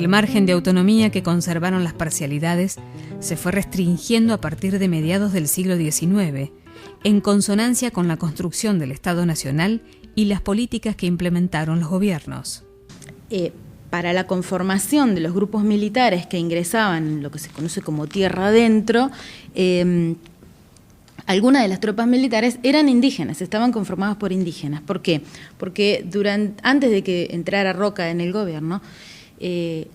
El margen de autonomía que conservaron las parcialidades se fue restringiendo a partir de mediados del siglo XIX, en consonancia con la construcción del Estado Nacional y las políticas que implementaron los gobiernos. Para la conformación de los grupos militares que ingresaban en lo que se conoce como tierra adentro, algunas de las tropas militares eran indígenas, estaban conformadas por indígenas. ¿Por qué? Porque antes de que entrara Roca en el gobierno,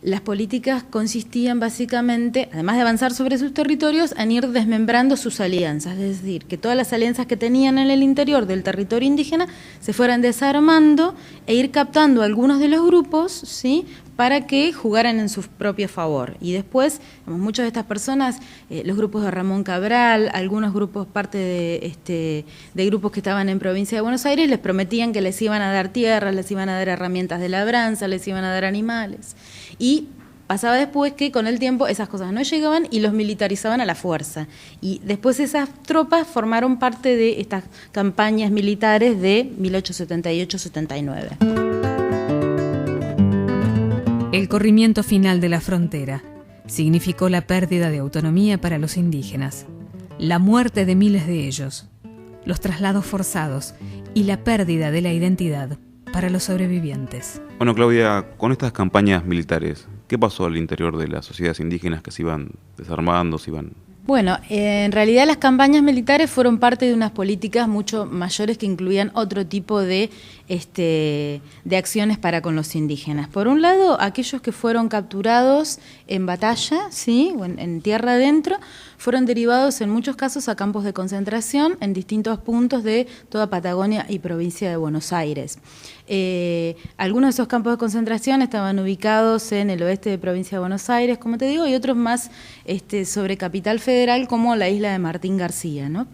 las políticas consistían básicamente, además de avanzar sobre sus territorios, en ir desmembrando sus alianzas, es decir, que todas las alianzas que tenían en el interior del territorio indígena se fueran desarmando e ir captando algunos de los grupos, ¿sí?, para que jugaran en su propio favor. Y después, muchas de estas personas, los grupos de Ramón Cabral, algunos grupos, parte de grupos que estaban en provincia de Buenos Aires, les prometían que les iban a dar tierras, les iban a dar herramientas de labranza, les iban a dar animales. Y pasaba después que con el tiempo esas cosas no llegaban y los militarizaban a la fuerza. Y después esas tropas formaron parte de estas campañas militares de 1878-79. El corrimiento final de la frontera significó la pérdida de autonomía para los indígenas, la muerte de miles de ellos, los traslados forzados y la pérdida de la identidad para los sobrevivientes. Bueno, Claudia, con estas campañas militares, ¿qué pasó al interior de las sociedades indígenas que se iban desarmando, se iban...? Bueno, en realidad las campañas militares fueron parte de unas políticas mucho mayores que incluían otro tipo de acciones para con los indígenas. Por un lado, aquellos que fueron capturados en batalla, ¿sí?, o en tierra adentro, fueron derivados en muchos casos a campos de concentración en distintos puntos de toda Patagonia y provincia de Buenos Aires. Algunos de esos campos de concentración estaban ubicados en el oeste de provincia de Buenos Aires, como te digo, y otros más sobre Capital Federal, como la isla de Martín García, ¿no?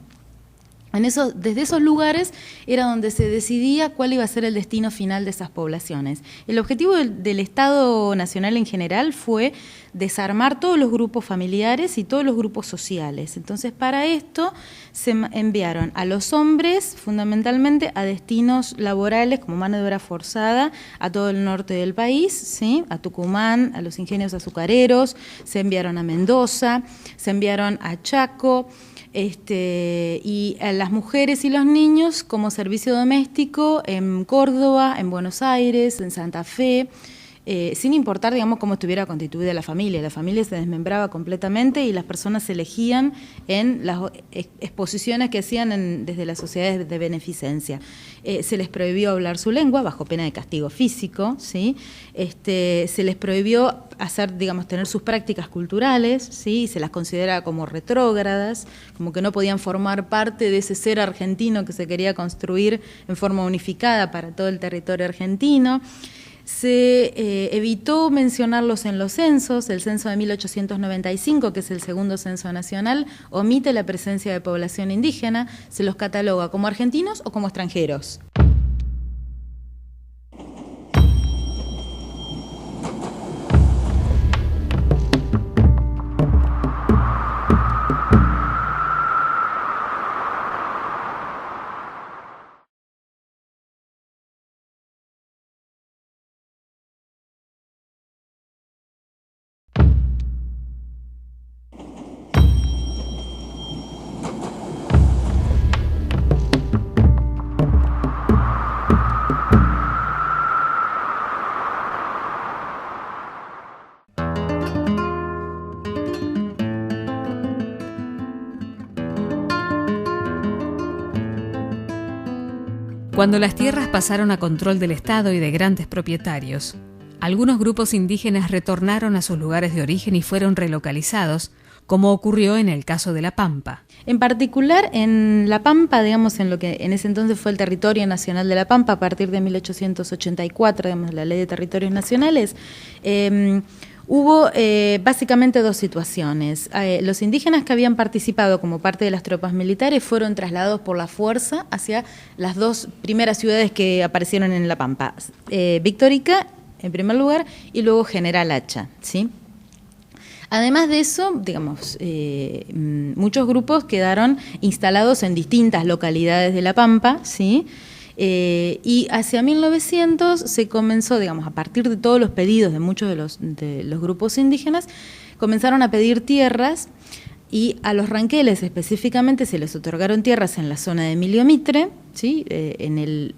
Desde esos lugares era donde se decidía cuál iba a ser el destino final de esas poblaciones. El objetivo del Estado Nacional en general fue desarmar todos los grupos familiares y todos los grupos sociales. Entonces, para esto se enviaron a los hombres, fundamentalmente, a destinos laborales como mano de obra forzada a todo el norte del país, ¿sí?, a Tucumán, a los ingenios azucareros, se enviaron a Mendoza, se enviaron a Chaco, y a las mujeres y los niños como servicio doméstico en Córdoba, en Buenos Aires, en Santa Fe, sin importar, digamos, cómo estuviera constituida la familia se desmembraba completamente y las personas se elegían en las exposiciones que hacían desde las sociedades de beneficencia. Se les prohibió hablar su lengua bajo pena de castigo físico, ¿sí? Se les prohibió tener sus prácticas culturales, ¿sí? Se las consideraba como retrógradas, como que no podían formar parte de ese ser argentino que se quería construir en forma unificada para todo el territorio argentino. Se evitó mencionarlos en los censos. El censo de 1895, que es el segundo censo nacional, omite la presencia de población indígena, se los cataloga como argentinos o como extranjeros. Cuando las tierras pasaron a control del Estado y de grandes propietarios, algunos grupos indígenas retornaron a sus lugares de origen y fueron relocalizados, como ocurrió en el caso de La Pampa. En particular, en La Pampa, digamos, en lo que en ese entonces fue el Territorio Nacional de La Pampa, a partir de 1884, digamos, la Ley de Territorios Nacionales, hubo básicamente dos situaciones. Los indígenas que habían participado como parte de las tropas militares fueron trasladados por la fuerza hacia las dos primeras ciudades que aparecieron en La Pampa, Victorica, en primer lugar, y luego General Hacha, ¿sí? Además de eso, digamos, muchos grupos quedaron instalados en distintas localidades de La Pampa, ¿sí? Y hacia 1900 se comenzó, digamos, a partir de todos los pedidos de muchos de los grupos indígenas, comenzaron a pedir tierras, y a los ranqueles específicamente se les otorgaron tierras en la zona de Emilio Mitre, ¿sí? En el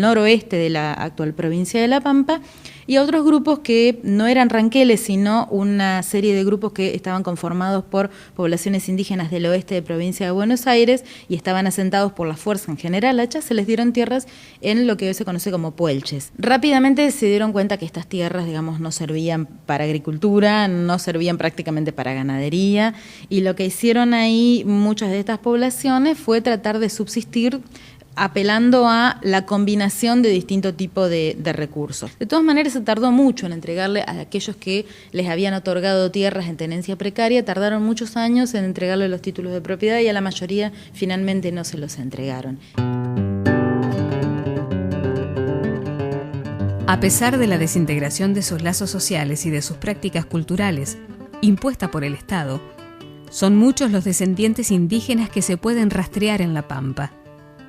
noroeste de la actual provincia de La Pampa, y a otros grupos que no eran ranqueles, sino una serie de grupos que estaban conformados por poblaciones indígenas del oeste de provincia de Buenos Aires y estaban asentados por la fuerza en General Hacha. Se les dieron tierras en lo que hoy se conoce como puelches. Rápidamente se dieron cuenta que estas tierras, digamos, no servían para agricultura, no servían prácticamente para ganadería, y lo que hicieron ahí muchas de estas poblaciones fue tratar de subsistir apelando a la combinación de distintos tipos de recursos. De todas maneras, se tardó mucho en entregarle a aquellos que les habían otorgado tierras en tenencia precaria, tardaron muchos años en entregarle los títulos de propiedad y a la mayoría finalmente no se los entregaron. A pesar de la desintegración de sus lazos sociales y de sus prácticas culturales, impuesta por el Estado, son muchos los descendientes indígenas que se pueden rastrear en La Pampa.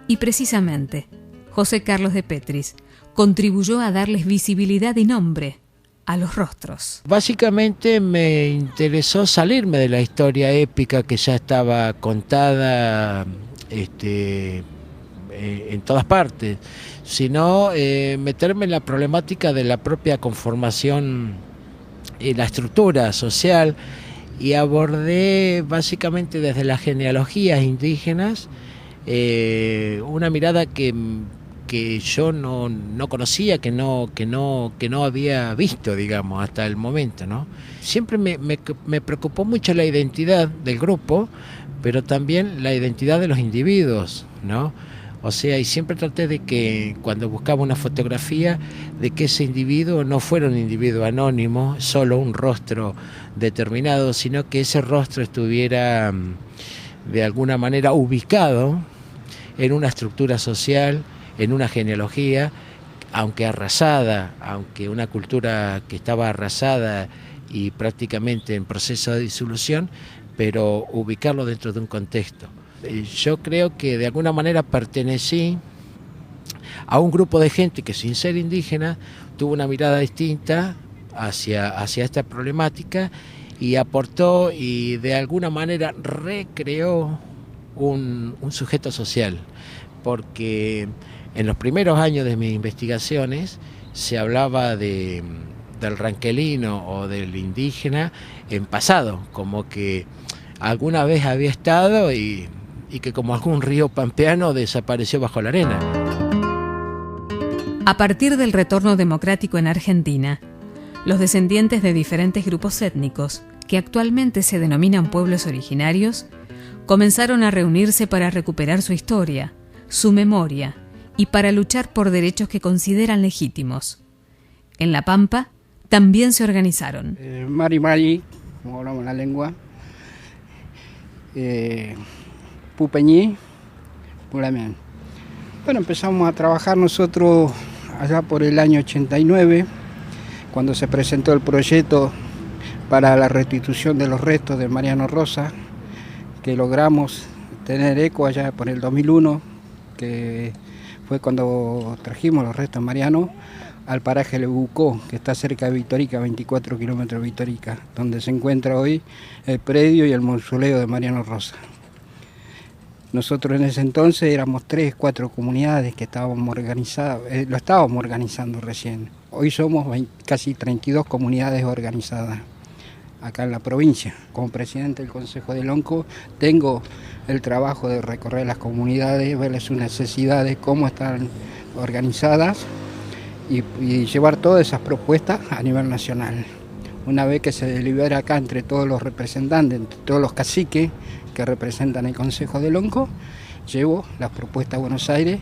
Y precisamente, José Carlos de Petris contribuyó a darles visibilidad y nombre a los rostros. Básicamente me interesó salirme de la historia épica que ya estaba contada en todas partes, sino meterme en la problemática de la propia conformación y la estructura social, y abordé básicamente desde las genealogías indígenas una mirada que yo no conocía, que no había visto, digamos, hasta el momento, ¿no? Siempre me preocupó mucho la identidad del grupo, pero también la identidad de los individuos, ¿no? O sea, y siempre traté de que cuando buscaba una fotografía, de que ese individuo no fuera un individuo anónimo, solo un rostro determinado, sino que ese rostro estuviera de alguna manera ubicado en una estructura social, en una genealogía, aunque arrasada, aunque una cultura que estaba arrasada y prácticamente en proceso de disolución, pero ubicarlo dentro de un contexto. Yo creo que de alguna manera pertenecí a un grupo de gente que, sin ser indígena, tuvo una mirada distinta hacia esta problemática y aportó y de alguna manera recreó un sujeto social, porque en los primeros años de mis investigaciones se hablaba del ranquelino o del indígena en pasado, como que alguna vez había estado y que como algún río pampeano desapareció bajo la arena. A partir del retorno democrático en Argentina, los descendientes de diferentes grupos étnicos, que actualmente se denominan pueblos originarios, comenzaron a reunirse para recuperar su historia, su memoria y para luchar por derechos que consideran legítimos. En La Pampa también se organizaron. Mari, como hablamos la lengua, Pupeñí, Pulamén. Bueno, empezamos a trabajar nosotros allá por el año 89, cuando se presentó el proyecto para la restitución de los restos de Mariano Rosa, que logramos tener eco allá por el 2001, que fue cuando trajimos los restos de Mariano al paraje Lebucó, que está cerca de Vitorica, 24 kilómetros de Vitorica, donde se encuentra hoy el predio y el mausoleo de Mariano Rosa. Nosotros en ese entonces éramos 3, 4 comunidades que estábamos organizadas, lo estábamos organizando recién. Hoy somos casi 32 comunidades organizadas acá en la provincia. Como presidente del Consejo del Lonco tengo el trabajo de recorrer las comunidades, verles sus necesidades, cómo están organizadas y llevar todas esas propuestas a nivel nacional. Una vez que se delibera acá entre todos los representantes, entre todos los caciques que representan el Consejo del Lonco, llevo las propuestas a Buenos Aires,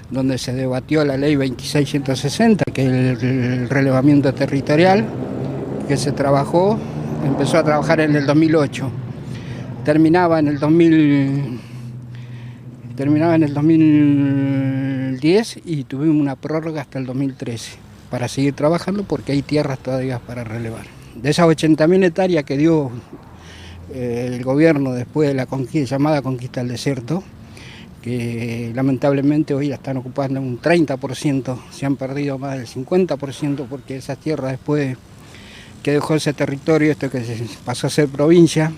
donde se debatió la ley 2660, que es el relevamiento territorial, que se trabajó, empezó a trabajar en el 2008, terminaba en el 2010 y tuvimos una prórroga hasta el 2013 para seguir trabajando porque hay tierras todavía para relevar. De esas 80.000 hectáreas que dio el gobierno después de la llamada conquista del desierto, que lamentablemente hoy la están ocupando un 30%, se han perdido más del 50% porque esas tierras después que dejó ese territorio, esto que pasó a ser provincia,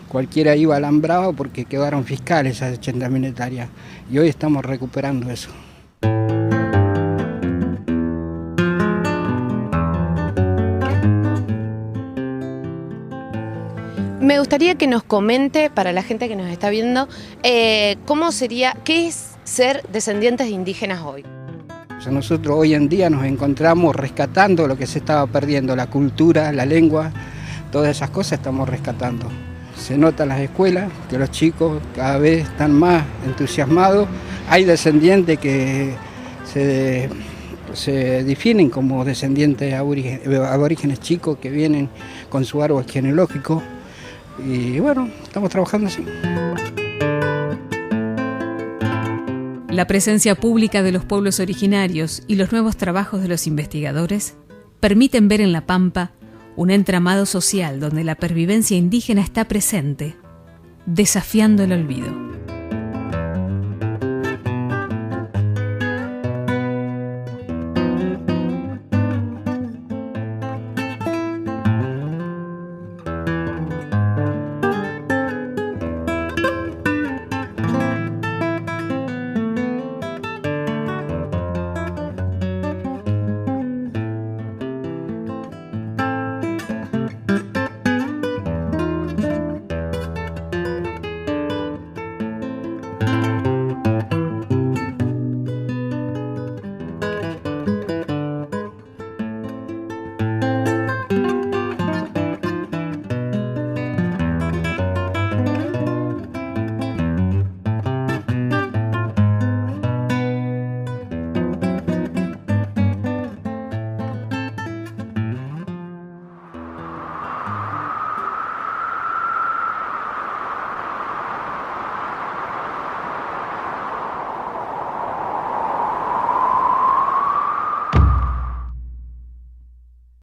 cualquiera iba alambrado porque quedaron fiscales esas 80.000 hectáreas y hoy estamos recuperando eso. Me gustaría que nos comente, para la gente que nos está viendo, cómo sería, qué es ser descendientes de indígenas hoy. Nosotros hoy en día nos encontramos rescatando lo que se estaba perdiendo, la cultura, la lengua, todas esas cosas estamos rescatando. Se nota en las escuelas que los chicos cada vez están más entusiasmados. Hay descendientes que se definen como descendientes aborígenes chicos que vienen con su árbol genealógico. Y bueno, estamos trabajando así. La presencia pública de los pueblos originarios y los nuevos trabajos de los investigadores permiten ver en La Pampa un entramado social donde la pervivencia indígena está presente, desafiando el olvido.